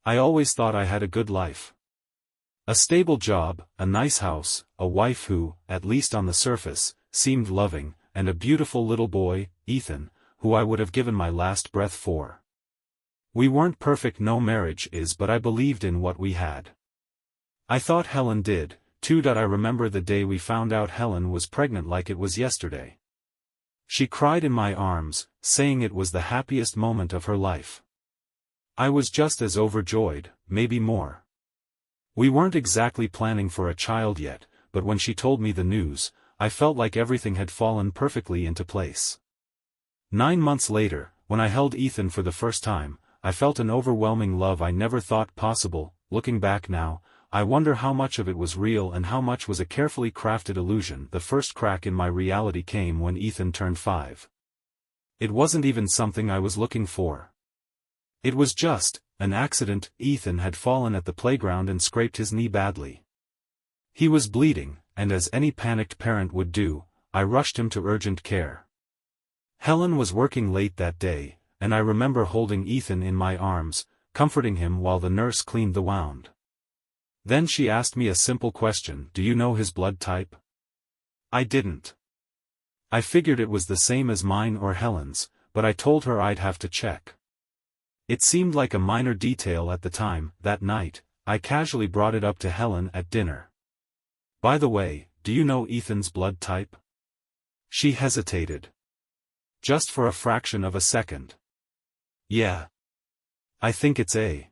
I always thought I had a good life. A stable job, a nice house, a wife who, at least on the surface, seemed loving, and a beautiful little boy, Ethan, who I would have given my last breath for. We weren't perfect, no marriage is, but I believed in what we had. I thought Helen did, too. I remember the day we found out Helen was pregnant like it was yesterday. She cried in my arms, saying it was the happiest moment of her life. I was just as overjoyed, maybe more. We weren't exactly planning for a child yet, but when she told me the news, I felt like everything had fallen perfectly into place. 9 months later, when I held Ethan for the first time, I felt an overwhelming love I never thought possible. Looking back now, I wonder how much of it was real and how much was a carefully crafted illusion. The first crack in my reality came when Ethan turned 5. It wasn't even something I was looking for. It was just an accident. Ethan had fallen at the playground and scraped his knee badly. He was bleeding, and as any panicked parent would do, I rushed him to urgent care. Helen was working late that day, and I remember holding Ethan in my arms, comforting him while the nurse cleaned the wound. Then she asked me a simple question: do you know his blood type? I didn't. I figured it was the same as mine or Helen's, but I told her I'd have to check. It seemed like a minor detail at the time. That night, I casually brought it up to Helen at dinner. By the way, do you know Ethan's blood type? She hesitated. Just for a fraction of a second. Yeah. I think it's A.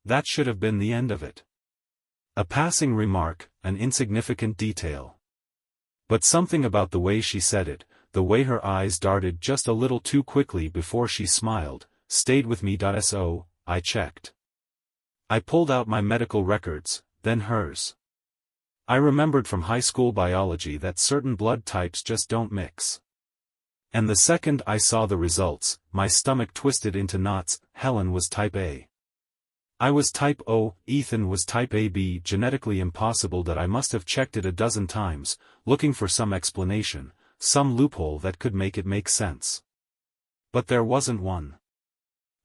That should have been the end of it. A passing remark, an insignificant detail. But something about the way she said it, the way her eyes darted just a little too quickly before she smiled, stayed with me. So, I checked. I pulled out my medical records, then hers. I remembered from high school biology that certain blood types just don't mix. And the second I saw the results, my stomach twisted into knots. Helen was type A. I was type O, Ethan was type AB. Genetically impossible. That I must have checked it a dozen times, looking for some explanation, some loophole that could make it make sense. But there wasn't one.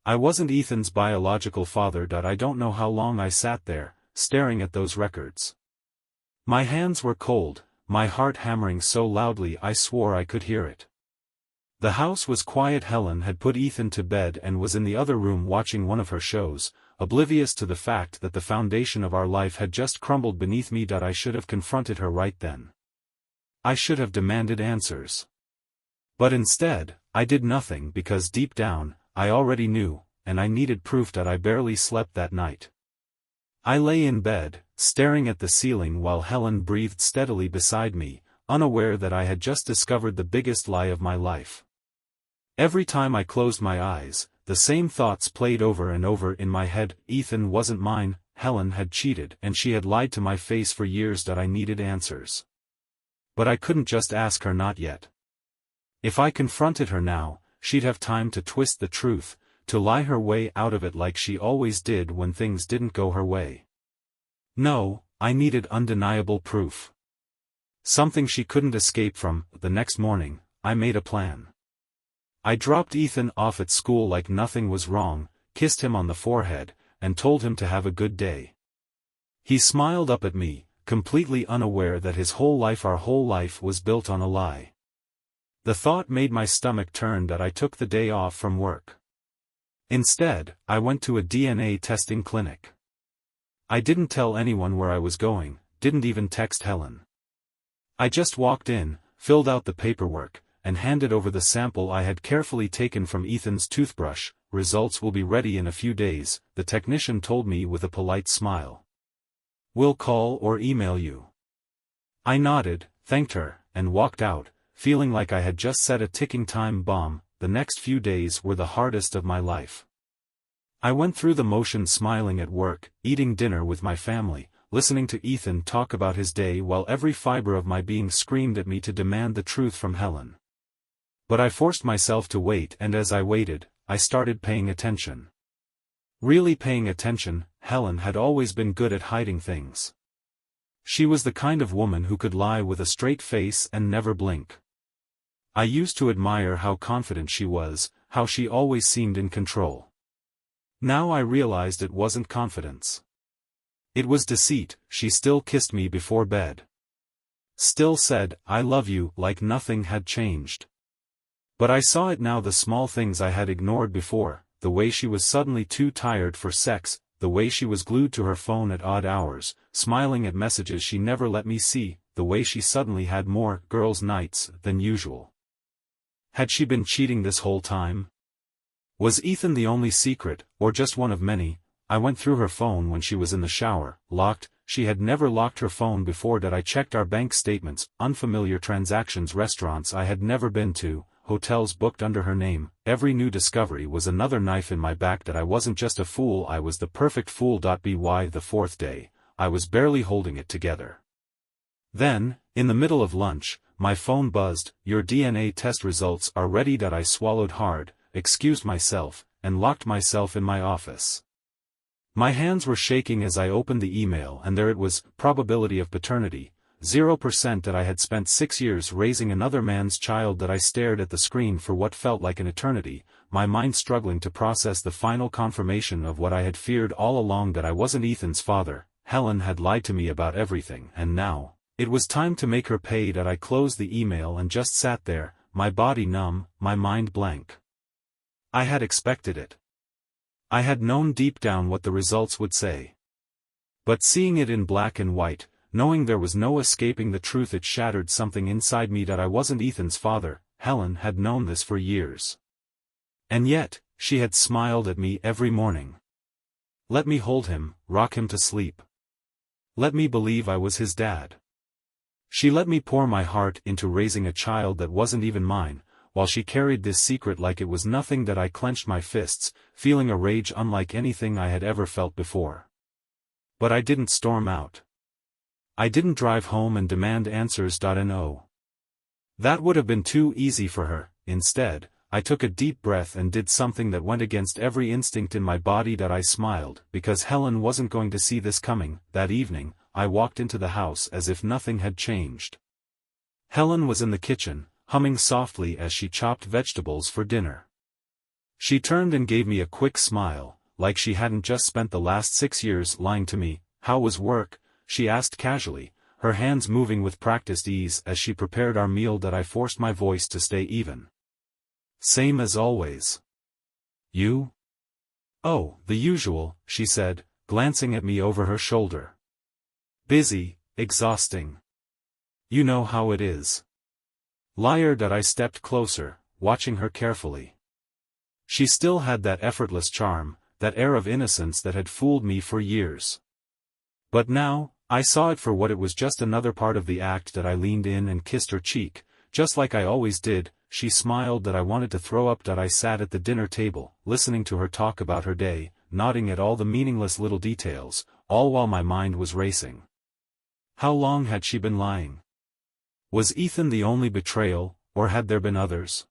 I wasn't Ethan's biological father. I don't know how long I sat there, staring at those records. My hands were cold, my heart hammering so loudly I swore I could hear it. The house was quiet. Helen had put Ethan to bed and was in the other room watching one of her shows, oblivious to the fact that the foundation of our life had just crumbled beneath me. I should have confronted her right then. I should have demanded answers. But instead, I did nothing because deep down, I already knew, and I needed proof. I barely slept that night. I lay in bed, staring at the ceiling while Helen breathed steadily beside me, unaware that I had just discovered the biggest lie of my life. Every time I closed my eyes, the same thoughts played over and over in my head. Ethan wasn't mine, Helen had cheated, and she had lied to my face for years. I needed answers. But I couldn't just ask her, not yet. If I confronted her now, she'd have time to twist the truth, to lie her way out of it like she always did when things didn't go her way. No, I needed undeniable proof. Something she couldn't escape from. The next morning, I made a plan. I dropped Ethan off at school like nothing was wrong, kissed him on the forehead, and told him to have a good day. He smiled up at me, completely unaware that his whole life, our whole life, was built on a lie. The thought made my stomach turn. I took the day off from work. Instead, I went to a DNA testing clinic. I didn't tell anyone where I was going, didn't even text Helen. I just walked in, filled out the paperwork, and handed over the sample I had carefully taken from Ethan's toothbrush. Results will be ready in a few days, the technician told me with a polite smile. We'll call or email you. I nodded, thanked her, and walked out, feeling like I had just set a ticking time bomb. The next few days were the hardest of my life. I went through the motions, smiling at work, eating dinner with my family, listening to Ethan talk about his day while every fiber of my being screamed at me to demand the truth from Helen. But I forced myself to wait, and as I waited, I started paying attention. Really paying attention. Helen had always been good at hiding things. She was the kind of woman who could lie with a straight face and never blink. I used to admire how confident she was, how she always seemed in control. Now I realized it wasn't confidence. It was deceit. She still kissed me before bed. Still said, "I love you," like nothing had changed. But I saw it now, the small things I had ignored before, the way she was suddenly too tired for sex, the way she was glued to her phone at odd hours, smiling at messages she never let me see, the way she suddenly had more girls' nights than usual. Had she been cheating this whole time? Was Ethan the only secret, or just one of many? I went through her phone when she was in the shower, locked. She had never locked her phone before. That I checked our bank statements, unfamiliar transactions, restaurants I had never been to, hotels booked under her name. Every new discovery was another knife in my back. That I wasn't just a fool, I was the perfect fool. By the fourth day, I was barely holding it together. Then, in the middle of lunch, my phone buzzed. "Your DNA test results are ready." I swallowed hard, excused myself, and locked myself in my office. My hands were shaking as I opened the email, and there it was: probability of paternity, 0%. That I had spent 6 years raising another man's child. That I stared at the screen for what felt like an eternity, my mind struggling to process the final confirmation of what I had feared all along, that I wasn't Ethan's father. Helen had lied to me about everything, and now it was time to make her pay. That I closed the email and just sat there, my body numb, my mind blank. I had expected it. I had known deep down what the results would say. But seeing it in black and white, knowing there was no escaping the truth, it shattered something inside me. That I wasn't Ethan's father. Helen had known this for years. And yet, she had smiled at me every morning. Let me hold him, rock him to sleep. Let me believe I was his dad. She let me pour my heart into raising a child that wasn't even mine, while she carried this secret like it was nothing. That I clenched my fists, feeling a rage unlike anything I had ever felt before. But I didn't storm out. I didn't drive home and demand answers. No. That would have been too easy for her. Instead, I took a deep breath and did something that went against every instinct in my body. That I smiled, because Helen wasn't going to see this coming. That evening, I walked into the house as if nothing had changed. Helen was in the kitchen, humming softly as she chopped vegetables for dinner. She turned and gave me a quick smile, like she hadn't just spent the last 6 years lying to me. "How was work?" she asked casually, her hands moving with practiced ease as she prepared our meal. That I forced my voice to stay even. "Same as always." "You?" "Oh, the usual," she said, glancing at me over her shoulder. "Busy, exhausting. You know how it is." Liar. That I stepped closer, watching her carefully. She still had that effortless charm, that air of innocence that had fooled me for years. But now, I saw it for what it was, just another part of the act. That I leaned in and kissed her cheek, just like I always did. She smiled. That I wanted to throw up. That I sat at the dinner table, listening to her talk about her day, nodding at all the meaningless little details, all while my mind was racing. How long had she been lying? Was Ethan the only betrayal, or had there been others?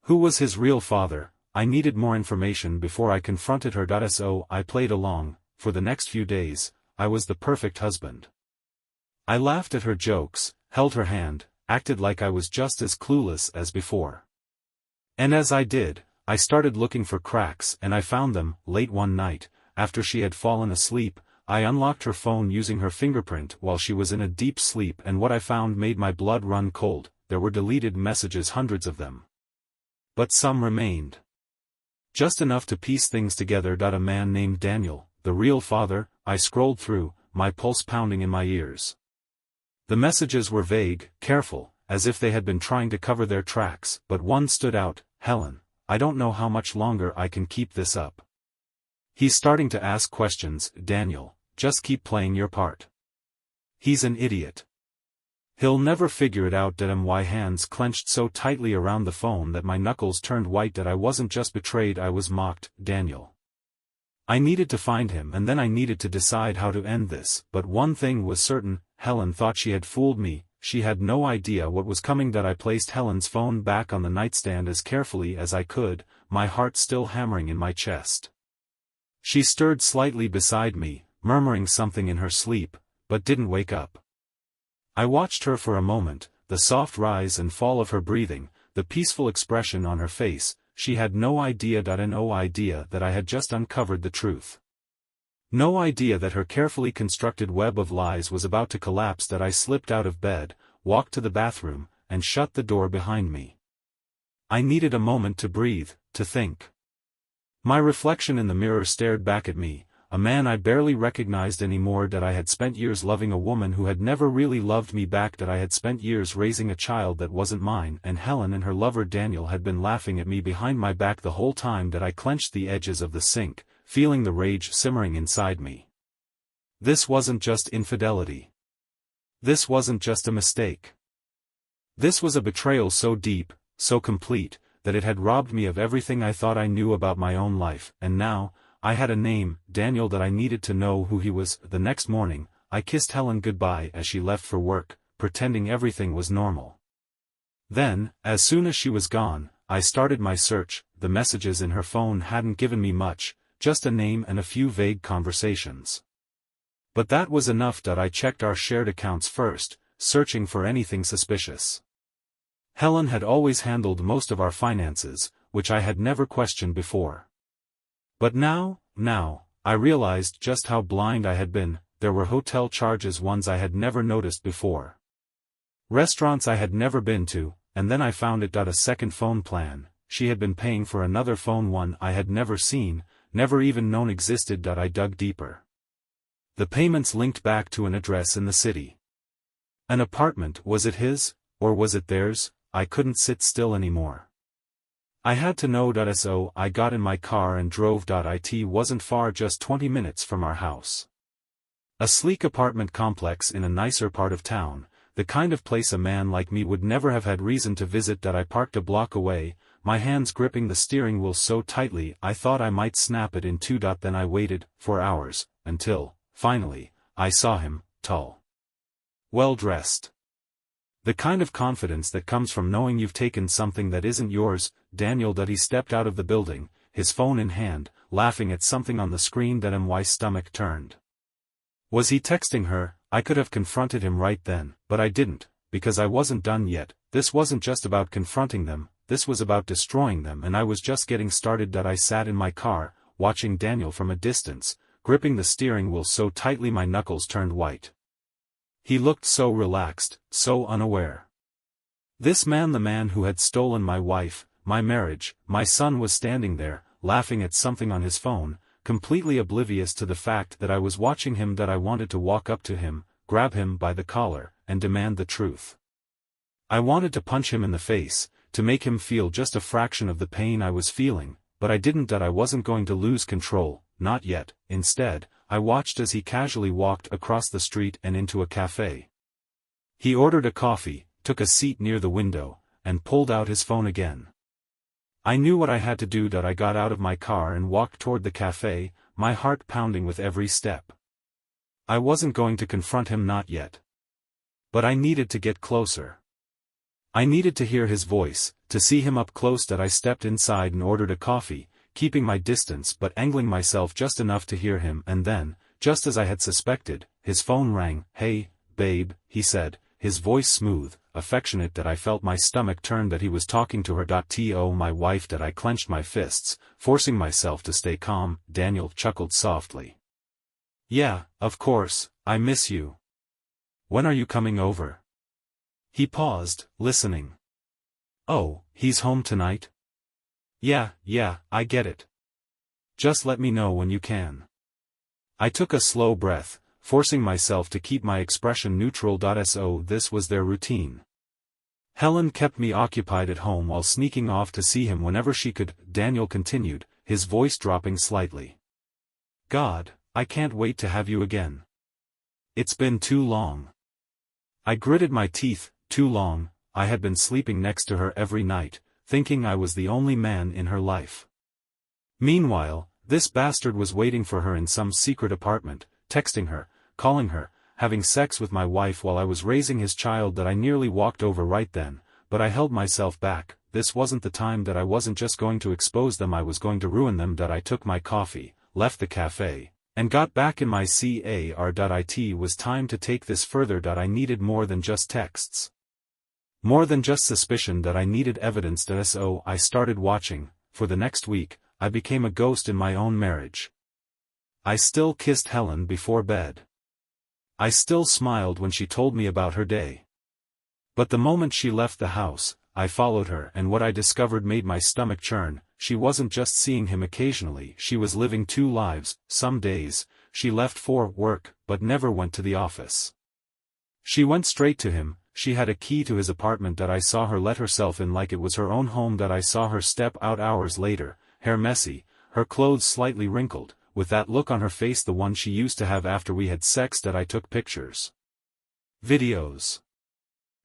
Who was his real father? I needed more information before I confronted her. So I played along. For the next few days, I was the perfect husband. I laughed at her jokes, held her hand, acted like I was just as clueless as before. And as I did, I started looking for cracks, and I found them. Late one night, after she had fallen asleep, I unlocked her phone using her fingerprint while she was in a deep sleep, and what I found made my blood run cold. There were deleted messages, hundreds of them. But some remained. Just enough to piece things together. A man named Daniel, the real father. I scrolled through, my pulse pounding in my ears. The messages were vague, careful, as if they had been trying to cover their tracks, but one stood out: "Helen, I don't know how much longer I can keep this up. He's starting to ask questions, Daniel. Just keep playing your part. He's an idiot. He'll never figure it out." My hands clenched so tightly around the phone that my knuckles turned white. That I wasn't just betrayed, I was mocked. Daniel. I needed to find him, and then I needed to decide how to end this. But one thing was certain: Helen thought she had fooled me. She had no idea what was coming. I placed Helen's phone back on the nightstand as carefully as I could, my heart still hammering in my chest. She stirred slightly beside me, murmuring something in her sleep, but didn't wake up. I watched her for a moment, the soft rise and fall of her breathing, the peaceful expression on her face. she had no idea that I had just uncovered the truth. No idea that her carefully constructed web of lies was about to collapse, that I slipped out of bed, walked to the bathroom, and shut the door behind me. I needed a moment to breathe, to think. My reflection in the mirror stared back at me, a man I barely recognized anymore, that I had spent years loving a woman who had never really loved me back, that I had spent years raising a child that wasn't mine, and Helen and her lover Daniel had been laughing at me behind my back the whole time, that I clenched the edges of the sink, feeling the rage simmering inside me. This wasn't just infidelity. This wasn't just a mistake. This was a betrayal so deep, so complete, that it had robbed me of everything I thought I knew about my own life, and now, I had a name, Daniel, that I needed to know who he was. The next morning, I kissed Helen goodbye as she left for work, pretending everything was normal. Then, as soon as she was gone, I started my search. The messages in her phone hadn't given me much, just a name and a few vague conversations. But that was enough. I checked our shared accounts first, searching for anything suspicious. Helen had always handled most of our finances, which I had never questioned before. But now, I realized just how blind I had been. There were hotel charges, ones I had never noticed before. Restaurants I had never been to, and then I found it. A second phone plan. She had been paying for another phone, one I had never seen, never even known existed. I dug deeper. The payments linked back to an address in the city. An apartment. Was it his, or was it theirs? I couldn't sit still anymore. I had to know. So I got in my car and drove. It wasn't far, just 20 minutes from our house. A sleek apartment complex in a nicer part of town, the kind of place a man like me would never have had reason to visit. I parked a block away, my hands gripping the steering wheel so tightly I thought I might snap it in two. Then I waited, for hours, until, finally, I saw him, tall. Well-dressed. The kind of confidence that comes from knowing you've taken something that isn't yours. Daniel. He stepped out of the building, his phone in hand, laughing at something on the screen. My stomach turned. Was he texting her? I could have confronted him right then, but I didn't, because I wasn't done yet. This wasn't just about confronting them, this was about destroying them, and I was just getting started. I sat in my car, watching Daniel from a distance, gripping the steering wheel so tightly my knuckles turned white. He looked so relaxed, so unaware. This man, the man who had stolen my wife, my marriage, my son, was standing there, laughing at something on his phone, completely oblivious to the fact that I was watching him. I wanted to walk up to him, grab him by the collar, and demand the truth. I wanted to punch him in the face, to make him feel just a fraction of the pain I was feeling, but I didn't. I wasn't going to lose control, not yet. Instead, I watched as he casually walked across the street and into a cafe. He ordered a coffee, took a seat near the window, and pulled out his phone again. I knew what I had to do. I got out of my car and walked toward the cafe, my heart pounding with every step. I wasn't going to confront him, not yet. But I needed to get closer. I needed to hear his voice, to see him up close. I stepped inside and ordered a coffee, keeping my distance but angling myself just enough to hear him, and then, just as I had suspected, his phone rang. "Hey, babe," he said, his voice smooth, affectionate. I felt my stomach turn. He was talking to her. To my wife. I clenched my fists, forcing myself to stay calm. Daniel chuckled softly. "Yeah, of course, I miss you. When are you coming over?" He paused, listening. "Oh, he's home tonight?" Yeah, I get it. Just let me know when you can." I took a slow breath, forcing myself to keep my expression neutral. So this was their routine. Helen kept me occupied at home while sneaking off to see him whenever she could. Daniel continued, his voice dropping slightly. "God, I can't wait to have you again. It's been too long." I gritted my teeth. Too long. I had been sleeping next to her every night, thinking I was the only man in her life. Meanwhile, this bastard was waiting for her in some secret apartment, texting her, calling her, having sex with my wife while I was raising his child. I nearly walked over right then, but I held myself back. This wasn't the time. I wasn't just going to expose them, I was going to ruin them. I took my coffee, left the cafe, and got back in my car. It was time to take this further. I needed more than just texts. More than just suspicion. I needed evidence. So I started watching, for the next week, I became a ghost in my own marriage. I still kissed Helen before bed. I still smiled when she told me about her day. But the moment she left the house, I followed her, and what I discovered made my stomach churn. She wasn't just seeing him occasionally, she was living two lives. Some days, she left for work, but never went to the office. She went straight to him. She had a key to his apartment that I saw her let herself in like it was her own home. That I saw her step out hours later, hair messy, her clothes slightly wrinkled, with that look on her face, the one she used to have after we had sex. That I took pictures, videos,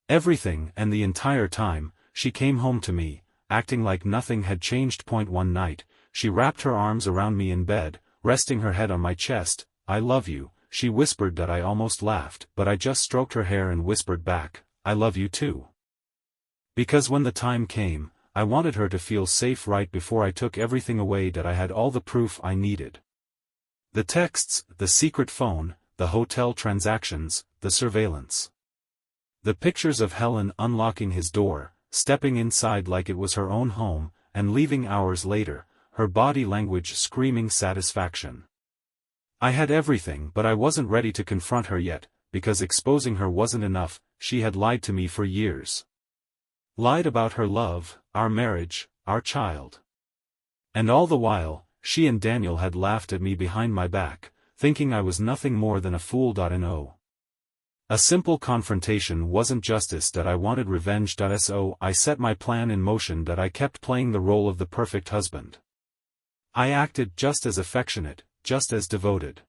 everything, and the entire time, she came home to me, acting like nothing had changed. One night, she wrapped her arms around me in bed, resting her head on my chest. "I love you," she whispered. That I almost laughed, but I just stroked her hair and whispered back, "I love you too." Because when the time came, I wanted her to feel safe. Right before I took everything away, that I had all the proof I needed. The texts, the secret phone, the hotel transactions, the surveillance. The pictures of Helen unlocking his door, stepping inside like it was her own home, and leaving hours later, her body language screaming satisfaction. I had everything, but I wasn't ready to confront her yet, because exposing her wasn't enough. She had lied to me for years. Lied about her love, our marriage, our child. And all the while, she and Daniel had laughed at me behind my back, thinking I was nothing more than a fool. No. A simple confrontation wasn't justice. That I wanted revenge. So I set my plan in motion. That I kept playing the role of the perfect husband. I acted just as affectionate, just as devoted.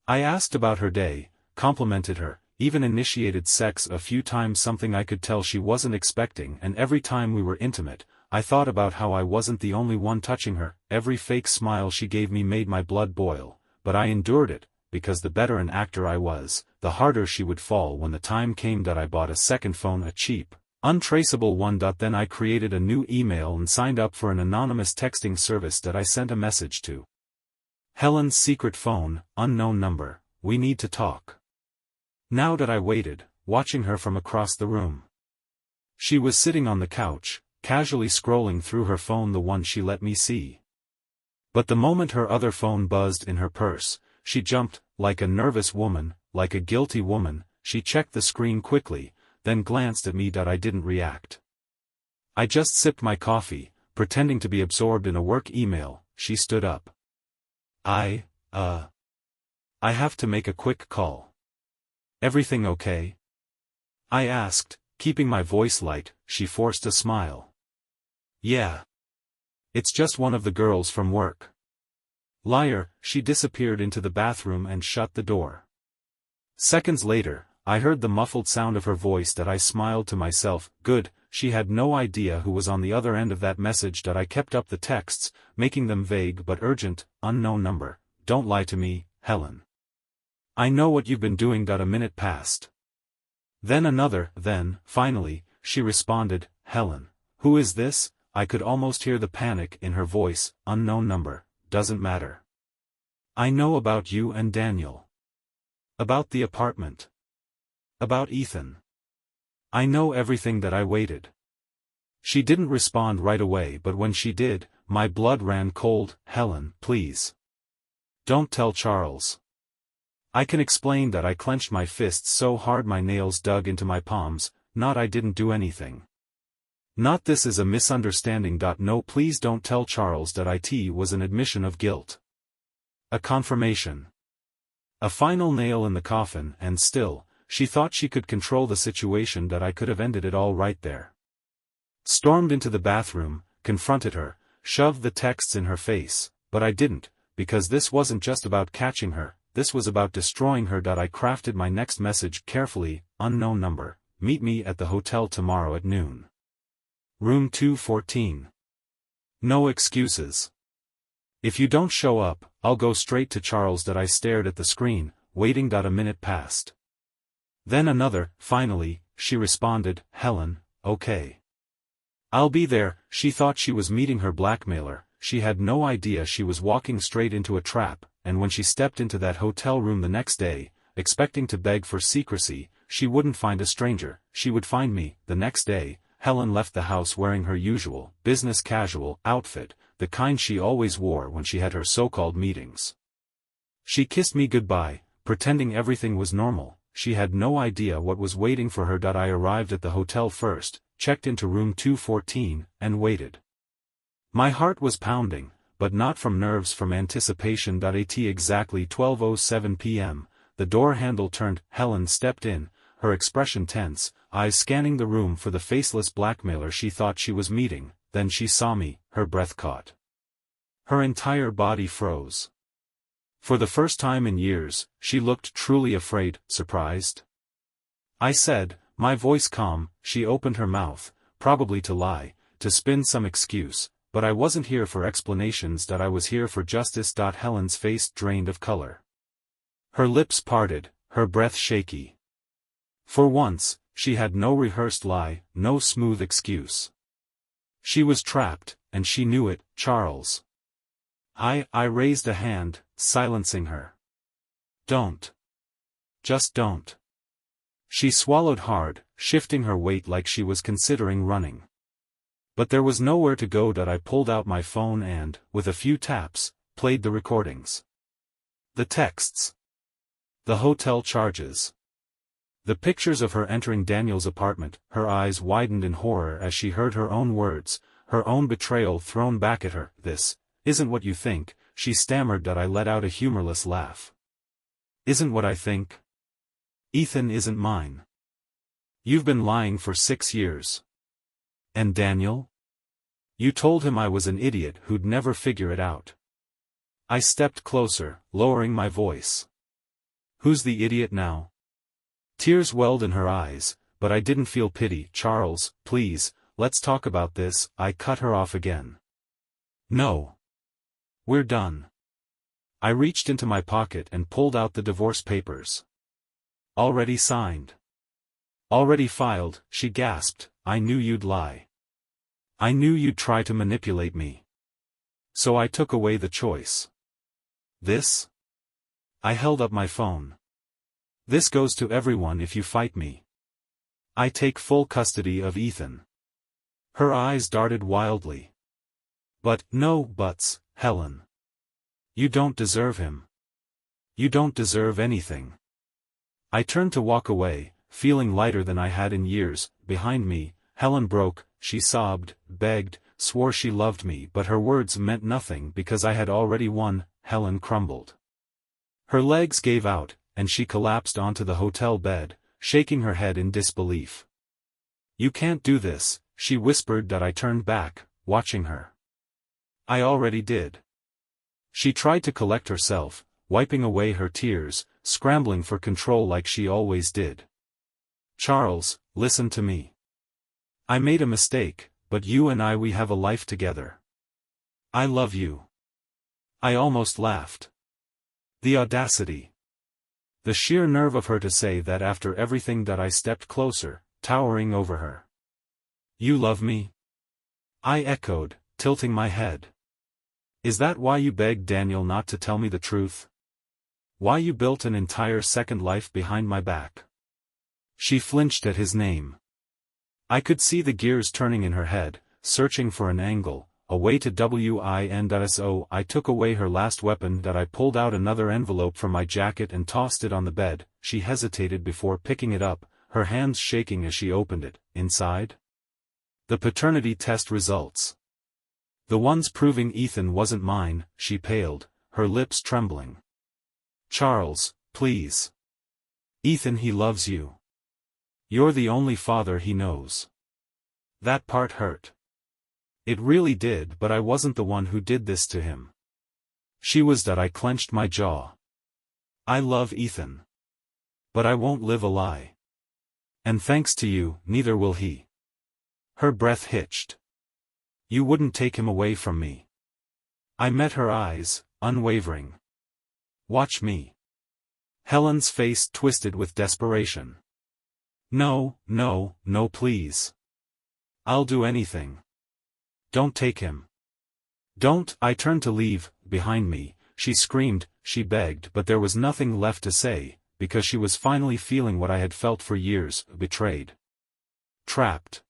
I asked about her day, complimented her, even initiated sex a few times, something I could tell she wasn't expecting. And every time we were intimate, I thought about how I wasn't the only one touching her. Every fake smile she gave me made my blood boil, but I endured it, because the better an actor I was, the harder she would fall. When the time came, that I bought a second phone, a cheap, untraceable one. Then I created a new email and signed up for an anonymous texting service. That I sent a message to Helen's secret phone, unknown number, "We need to talk." Now that I waited, watching her from across the room. She was sitting on the couch, casually scrolling through her phone, the one she let me see. But the moment her other phone buzzed in her purse, she jumped, like a nervous woman, like a guilty woman. She checked the screen quickly, then glanced at me. I didn't react. I just sipped my coffee, pretending to be absorbed in a work email. She stood up. I have to make a quick call. "Everything okay?" I asked, keeping my voice light. She forced a smile. "Yeah. It's just one of the girls from work." Liar. She disappeared into the bathroom and shut the door. Seconds later, I heard the muffled sound of her voice. I smiled to myself. Good, she had no idea who was on the other end of that message. I kept up the texts, making them vague but urgent. "Unknown number, don't lie to me, Helen. I know what you've been doing." A minute passed. Then another. Then, finally, she responded, "Helen, who is this?" I could almost hear the panic in her voice. "Unknown number, doesn't matter. I know about you and Daniel. About the apartment. About Ethan. I know everything." I waited. She didn't respond right away, but when she did, my blood ran cold. "Helen, please. Don't tell Charles." I can explain. I clenched my fists so hard my nails dug into my palms. Not I didn't do anything. Not this is a misunderstanding. No, please don't tell Charles. It was an admission of guilt. A confirmation. A final nail in the coffin. And still, she thought she could control the situation. I could have ended it all right there. Stormed into the bathroom, confronted her, shoved the texts in her face, but I didn't, because this wasn't just about catching her, this was about destroying her. I crafted my next message carefully. "Unknown number, meet me at the hotel tomorrow at noon. Room 214. No excuses. If you don't show up, I'll go straight to Charles." I stared at the screen, waiting. A minute passed. Then another. Finally, she responded, "Helen, okay. I'll be there." She thought she was meeting her blackmailer. She had no idea she was walking straight into a trap, and when she stepped into that hotel room the next day, expecting to beg for secrecy, she wouldn't find a stranger, she would find me. The next day, Helen left the house wearing her usual, business casual, outfit, the kind she always wore when she had her so-called meetings. She kissed me goodbye, pretending everything was normal. She had no idea what was waiting for her. I arrived at the hotel first, checked into room 214, and waited. My heart was pounding, but not from nerves, from anticipation. At exactly 12:07 p.m., the door handle turned. Helen stepped in, her expression tense, eyes scanning the room for the faceless blackmailer she thought she was meeting. Then she saw me, her breath caught. Her entire body froze. For the first time in years, she looked truly afraid, surprised. I said, my voice calm. She opened her mouth, probably to lie, to spin some excuse, but I wasn't here for explanations. I was here for justice. Helen's face drained of color. Her lips parted, her breath shaky. For once, she had no rehearsed lie, no smooth excuse. She was trapped, and she knew it. Charles. I raised a hand, silencing her. Don't. Just don't. She swallowed hard, shifting her weight like she was considering running. But there was nowhere to go. I pulled out my phone and, with a few taps, played the recordings. The texts. The hotel charges. The pictures of her entering Daniel's apartment. Her eyes widened in horror as she heard her own words, her own betrayal thrown back at her. This isn't what you think, she stammered. I let out a humorless laugh. Isn't what I think? Ethan isn't mine. You've been lying for 6 years. And Daniel? You told him I was an idiot who'd never figure it out. I stepped closer, lowering my voice. Who's the idiot now? Tears welled in her eyes, but I didn't feel pity. Charles, please, let's talk about this. I cut her off again. No. We're done. I reached into my pocket and pulled out the divorce papers. Already signed. Already filed, she gasped. I knew you'd lie. I knew you'd try to manipulate me. So I took away the choice. This? I held up my phone. This goes to everyone if you fight me. I take full custody of Ethan. Her eyes darted wildly. But, no buts, Helen. You don't deserve him. You don't deserve anything. I turned to walk away, feeling lighter than I had in years. Behind me, Helen broke. She sobbed, begged, swore she loved me, but her words meant nothing because I had already won. Helen crumbled. Her legs gave out, and she collapsed onto the hotel bed, shaking her head in disbelief. You can't do this, she whispered. I turned back, watching her. I already did. She tried to collect herself, wiping away her tears, scrambling for control like she always did. Charles, listen to me. I made a mistake, but you and we have a life together. I love you. I almost laughed. The audacity. The sheer nerve of her to say that after everything. I stepped closer, towering over her. You love me? I echoed, tilting my head. Is that why you begged Daniel not to tell me the truth? Why you built an entire second life behind my back? She flinched at his name. I could see the gears turning in her head, searching for an angle, a way to win. So I took away her last weapon. I pulled out another envelope from my jacket and tossed it on the bed. She hesitated before picking it up, her hands shaking as she opened it. Inside? The paternity test results. The ones proving Ethan wasn't mine. She paled, her lips trembling. Charles, please. Ethan, he loves you. You're the only father he knows. That part hurt. It really did, but I wasn't the one who did this to him. She was. I clenched my jaw. I love Ethan. But I won't live a lie. And thanks to you, neither will he. Her breath hitched. You wouldn't take him away from me. I met her eyes, unwavering. Watch me. Helen's face twisted with desperation. No, no, no, please. I'll do anything. Don't take him. Don't. I turned to leave. Behind me, she screamed, she begged, but there was nothing left to say, because she was finally feeling what I had felt for years, betrayed. Trapped.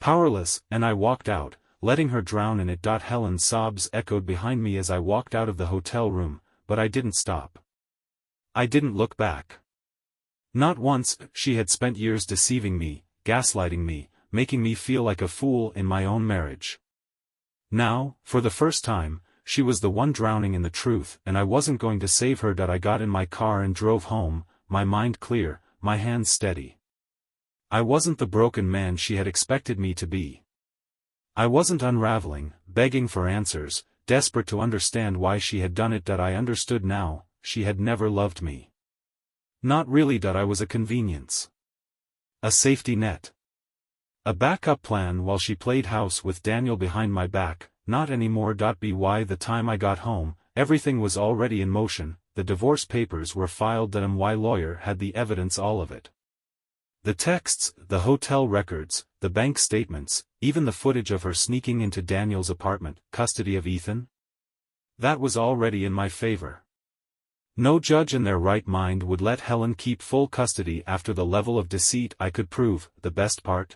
Powerless, and I walked out, letting her drown in it. Helen's sobs echoed behind me as I walked out of the hotel room, but I didn't stop. I didn't look back. Not once. She had spent years deceiving me, gaslighting me, making me feel like a fool in my own marriage. Now, for the first time, she was the one drowning in the truth, and I wasn't going to save her. I got in my car and drove home, my mind clear, my hands steady. I wasn't the broken man she had expected me to be. I wasn't unraveling, begging for answers, desperate to understand why she had done it. I understood now, she had never loved me. Not really. I was a convenience. A safety net. A backup plan while she played house with Daniel behind my back. Not anymore. By the time I got home, everything was already in motion. The divorce papers were filed. My lawyer had the evidence, all of it. The texts, the hotel records, the bank statements, even the footage of her sneaking into Daniel's apartment. Custody of Ethan? That was already in my favor. No judge in their right mind would let Helen keep full custody after the level of deceit I could prove. The best part?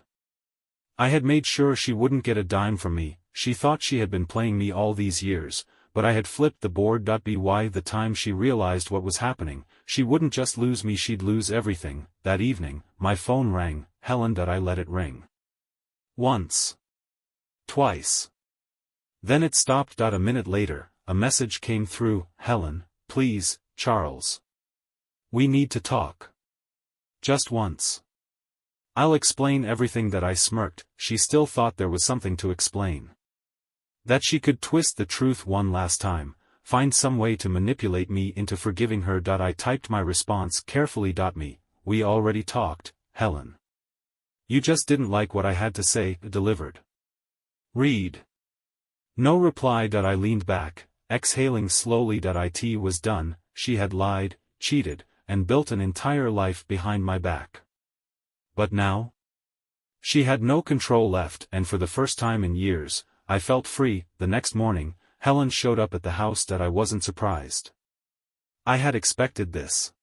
I had made sure she wouldn't get a dime from me. She thought she had been playing me all these years, but I had flipped the board. By the time she realized what was happening, she wouldn't just lose me, she'd lose everything. That evening, my phone rang. Helen. I let it ring. Once. Twice. Then it stopped. A minute later, a message came through. Helen, please, Charles. We need to talk. Just once. I'll explain everything. I smirked. She still thought there was something to explain. That she could twist the truth one last time, find some way to manipulate me into forgiving her. I typed my response carefully. We already talked, Helen. You just didn't like what I had to say. Delivered. Read. No reply. I leaned back, exhaling slowly. It was done. She had lied, cheated, and built an entire life behind my back. But now? She had no control left, and for the first time in years, I felt free. The next morning, Helen showed up at the house. I wasn't surprised. I had expected this.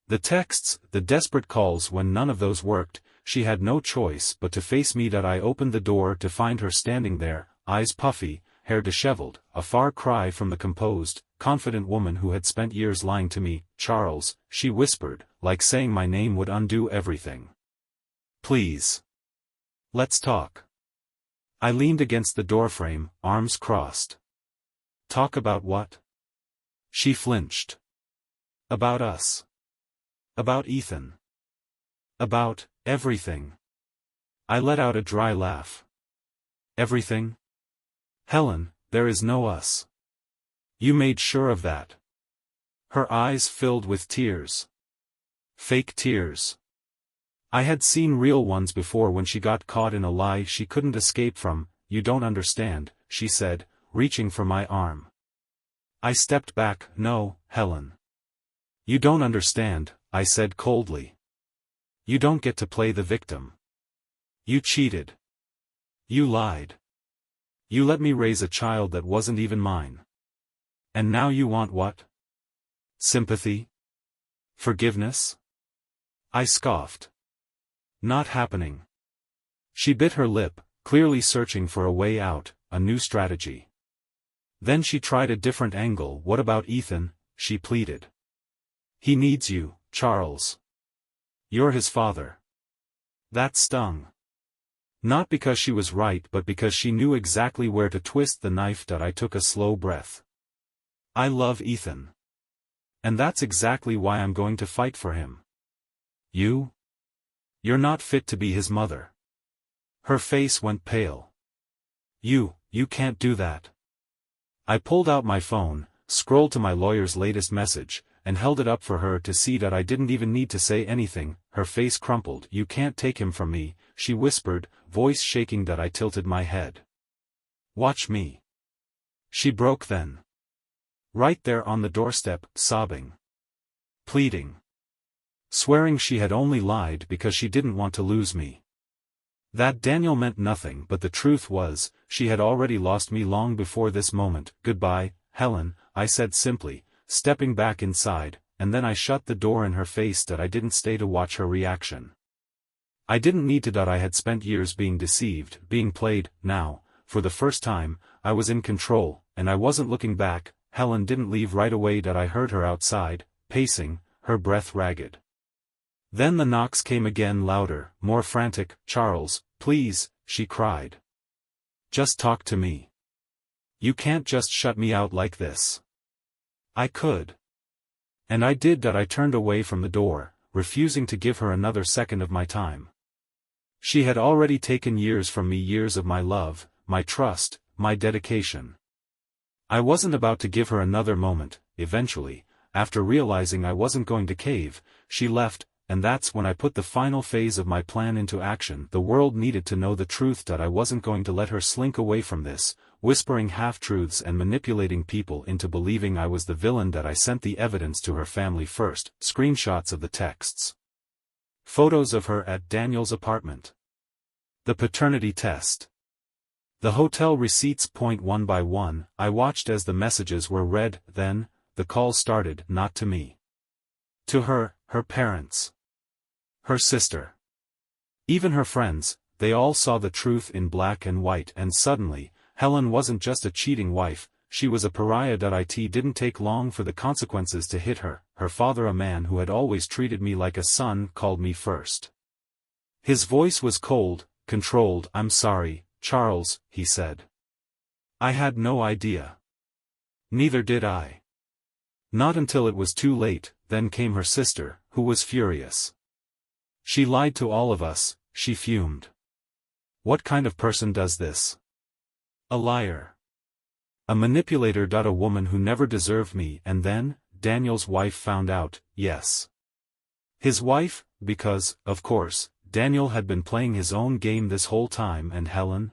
The texts, the desperate calls. When none of those worked, she had no choice but to face me. I opened the door to find her standing there, eyes puffy, hair disheveled, a far cry from the composed, confident woman who had spent years lying to me. Charles, she whispered, like saying my name would undo everything. Please. Let's talk. I leaned against the doorframe, arms crossed. Talk about what? She flinched. About us. About Ethan. About everything. I let out a dry laugh. Everything? Helen, there is no us. You made sure of that. Her eyes filled with tears. Fake tears. I had seen real ones before when she got caught in a lie she couldn't escape from. You don't understand, she said, reaching for my arm. I stepped back. No, Helen. You don't understand, I said coldly. You don't get to play the victim. You cheated. You lied. You let me raise a child that wasn't even mine. And now you want what? Sympathy? Forgiveness? I scoffed. Not happening. She bit her lip, clearly searching for a way out, a new strategy. Then she tried a different angle. What about Ethan? She pleaded. He needs you, Charles. You're his father. That stung. Not because she was right, but because she knew exactly where to twist the knife. I took a slow breath. I love Ethan. And that's exactly why I'm going to fight for him. You? You're not fit to be his mother. Her face went pale. You can't do that. I pulled out my phone, scrolled to my lawyer's latest message, and held it up for her to see. I didn't even need to say anything. Her face crumpled. You can't take him from me, she whispered, voice shaking. I tilted my head. Watch me. She broke then. Right there on the doorstep, sobbing. Pleading. Swearing she had only lied because she didn't want to lose me. That Daniel meant nothing, but the truth was, she had already lost me long before this moment. Goodbye, Helen, I said simply, stepping back inside, and then I shut the door in her face. I didn't stay to watch her reaction. I didn't need to. I had spent years being deceived, being played. Now, for the first time, I was in control, and I wasn't looking back. Helen didn't leave right away. I heard her outside, pacing, her breath ragged. Then the knocks came again, louder, more frantic. "Charles, please," she cried. "Just talk to me. You can't just shut me out like this." I could. And I did. I turned away from the door, refusing to give her another second of my time. She had already taken years from me, years of my love, my trust, my dedication. I wasn't about to give her another moment. Eventually, after realizing I wasn't going to cave, she left, and that's when I put the final phase of my plan into action. The world needed to know the truth. I wasn't going to let her slink away from this, whispering half-truths and manipulating people into believing I was the villain. I sent the evidence to her family first, screenshots of the texts. Photos of her at Daniel's apartment. The paternity test. The hotel receipts. One by one, I watched as the messages were read. Then, the calls started. Not to me. To her, her parents. Her sister. Even her friends. They all saw the truth in black and white. And suddenly, Helen wasn't just a cheating wife, she was a pariah. It didn't take long for the consequences to hit her. Her father, a man who had always treated me like a son, called me first. His voice was cold, controlled. "I'm sorry, Charles," he said. I had no idea. Neither did I. Not until it was too late. Then came her sister, who was furious. "She lied to all of us," she fumed. "What kind of person does this? A liar. A manipulator. A woman who never deserved me." And then, Daniel's wife found out. Yes. His wife, because, of course, Daniel had been playing his own game this whole time. And Helen?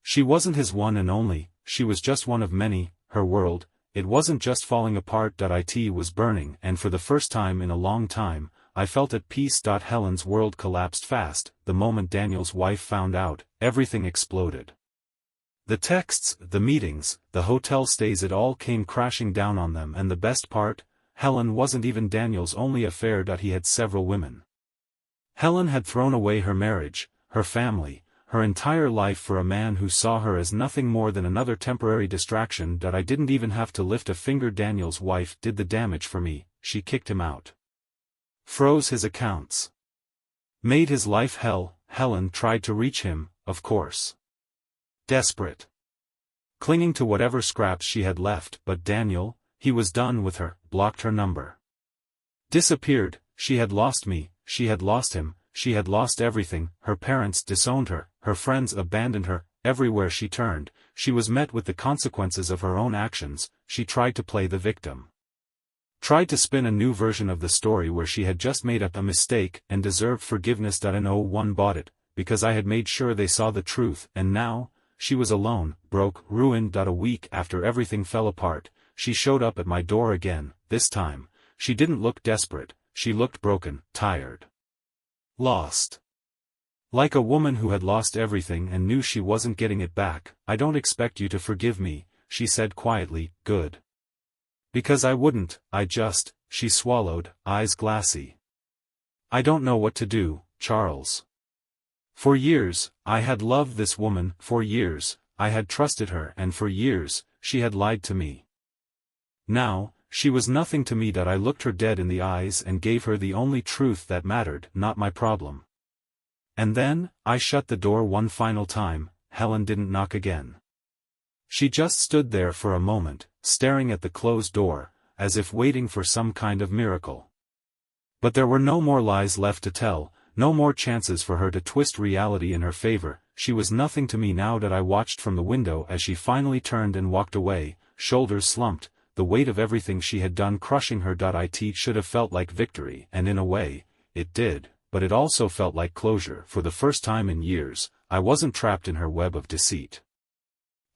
She wasn't his one and only, she was just one of many. Her world, it wasn't just falling apart. It was burning, and for the first time in a long time, I felt at peace. Helen's world collapsed fast. The moment Daniel's wife found out, everything exploded. The texts, the meetings, the hotel stays, it all came crashing down on them. And the best part, Helen wasn't even Daniel's only affair. He had several women. Helen had thrown away her marriage, her family, her entire life for a man who saw her as nothing more than another temporary distraction. I didn't even have to lift a finger. Daniel's wife did the damage for me. She kicked him out. Froze his accounts. Made his life hell. Helen tried to reach him, of course. Desperate. Clinging to whatever scraps she had left. But Daniel, he was done with her, blocked her number. Disappeared. She had lost me, she had lost him, she had lost everything. Her parents disowned her, her friends abandoned her. Everywhere she turned, she was met with the consequences of her own actions. She tried to play the victim. Tried to spin a new version of the story where she had just made up a mistake and deserved forgiveness. No one bought it, because I had made sure they saw the truth. And now, she was alone, broke, ruined. A week after everything fell apart, she showed up at my door again. This time, she didn't look desperate, she looked broken, tired. Lost. Like a woman who had lost everything and knew she wasn't getting it back. "I don't expect you to forgive me," she said quietly. "Good. Because I wouldn't, she swallowed, eyes glassy. "I don't know what to do, Charles. For years, I had loved this woman. For years, I had trusted her. And for years, she had lied to me. Now, she was nothing to me. I looked her dead in the eyes and gave her the only truth that mattered, not my problem. And then, I shut the door one final time. Helen didn't knock again. She just stood there for a moment, staring at the closed door, as if waiting for some kind of miracle. But there were no more lies left to tell, no more chances for her to twist reality in her favor. She was nothing to me now. I watched from the window as she finally turned and walked away, shoulders slumped, the weight of everything she had done crushing her. It should have felt like victory, and in a way, it did, but it also felt like closure. For the first time in years, I wasn't trapped in her web of deceit.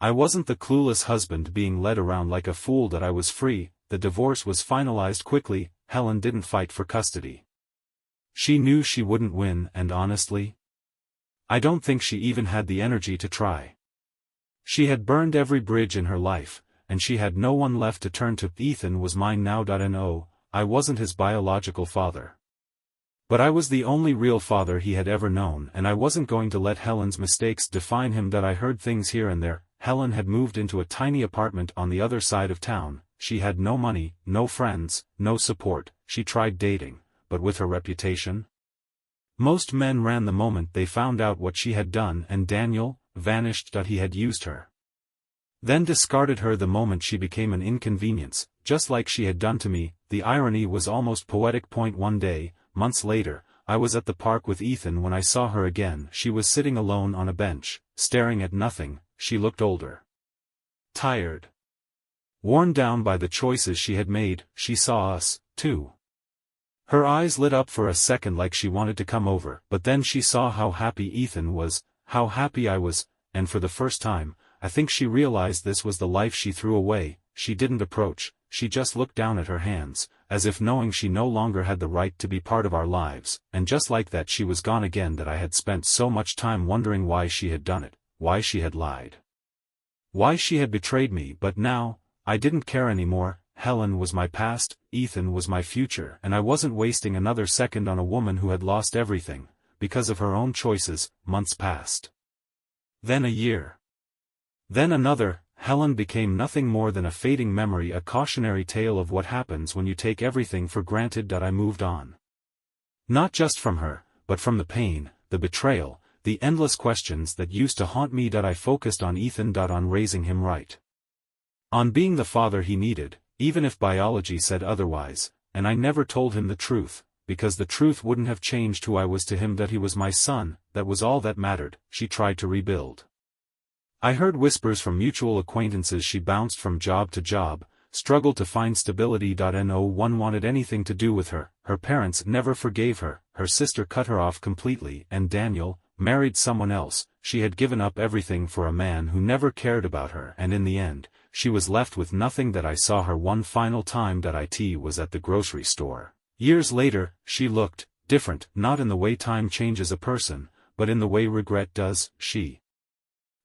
I wasn't the clueless husband being led around like a fool. I was free. The divorce was finalized quickly. Helen didn't fight for custody. She knew she wouldn't win, and honestly, I don't think she even had the energy to try. She had burned every bridge in her life, and she had no one left to turn to. Ethan was mine now. No, I wasn't his biological father. But I was the only real father he had ever known, and I wasn't going to let Helen's mistakes define him. That I heard things here and there. Helen had moved into a tiny apartment on the other side of town. She had no money, no friends, no support. She tried dating, but with her reputation, most men ran the moment they found out what she had done, and Daniel vanished that he had used her. Then discarded her the moment she became an inconvenience, just like she had done to me. The irony was almost poetic. One day, months later, I was at the park with Ethan when I saw her again. She was sitting alone on a bench, staring at nothing. She looked older, tired, worn down by the choices she had made. She saw us, too. Her eyes lit up for a second like she wanted to come over, but then she saw how happy Ethan was, how happy I was, and for the first time, I think she realized this was the life she threw away. She didn't approach, she just looked down at her hands, as if knowing she no longer had the right to be part of our lives, and just like that she was gone again. That I had spent so much time wondering why she had done it, why she had lied, why she had betrayed me. But now, I didn't care anymore. Helen was my past, Ethan was my future, and I wasn't wasting another second on a woman who had lost everything, because of her own choices. Months passed. Then a year. Then another. Helen became nothing more than a fading memory, a cautionary tale of what happens when you take everything for granted. That I moved on. Not just from her, but from the pain, the betrayal, the endless questions that used to haunt me. That I focused on Ethan. On raising him right. On being the father he needed, even if biology said otherwise, and I never told him the truth, because the truth wouldn't have changed who I was to him. That he was my son, that was all that mattered. She tried to rebuild. I heard whispers from mutual acquaintances. She bounced from job to job, struggled to find stability. No one wanted anything to do with her. Her parents never forgave her. Her sister cut her off completely, and Daniel married someone else. She had given up everything for a man who never cared about her, and in the end, she was left with nothing. That I saw her one final time. It was at the grocery store. Years later, she looked different, not in the way time changes a person, but in the way regret does. She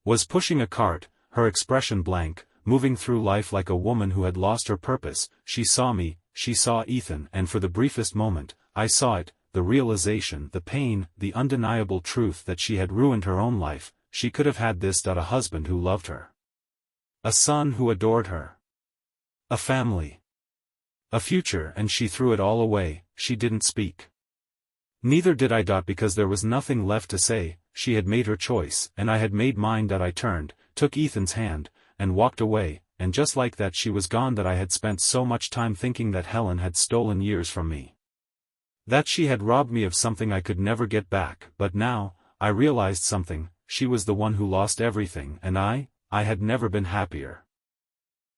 was pushing a cart, her expression blank, moving through life like a woman who had lost her purpose. She saw me, she saw Ethan, and for the briefest moment, I saw it, the realization, the pain, the undeniable truth that she had ruined her own life. She could have had this. A husband who loved her, a son who adored her, a family, a future, and she threw it all away. She didn't speak. Neither did I. Because there was nothing left to say. She had made her choice, and I had made mine. I turned, took Ethan's hand, and walked away, and just like that she was gone. I had spent so much time thinking that Helen had stolen years from me, that she had robbed me of something I could never get back. But now, I realized something. She was the one who lost everything, and I had never been happier.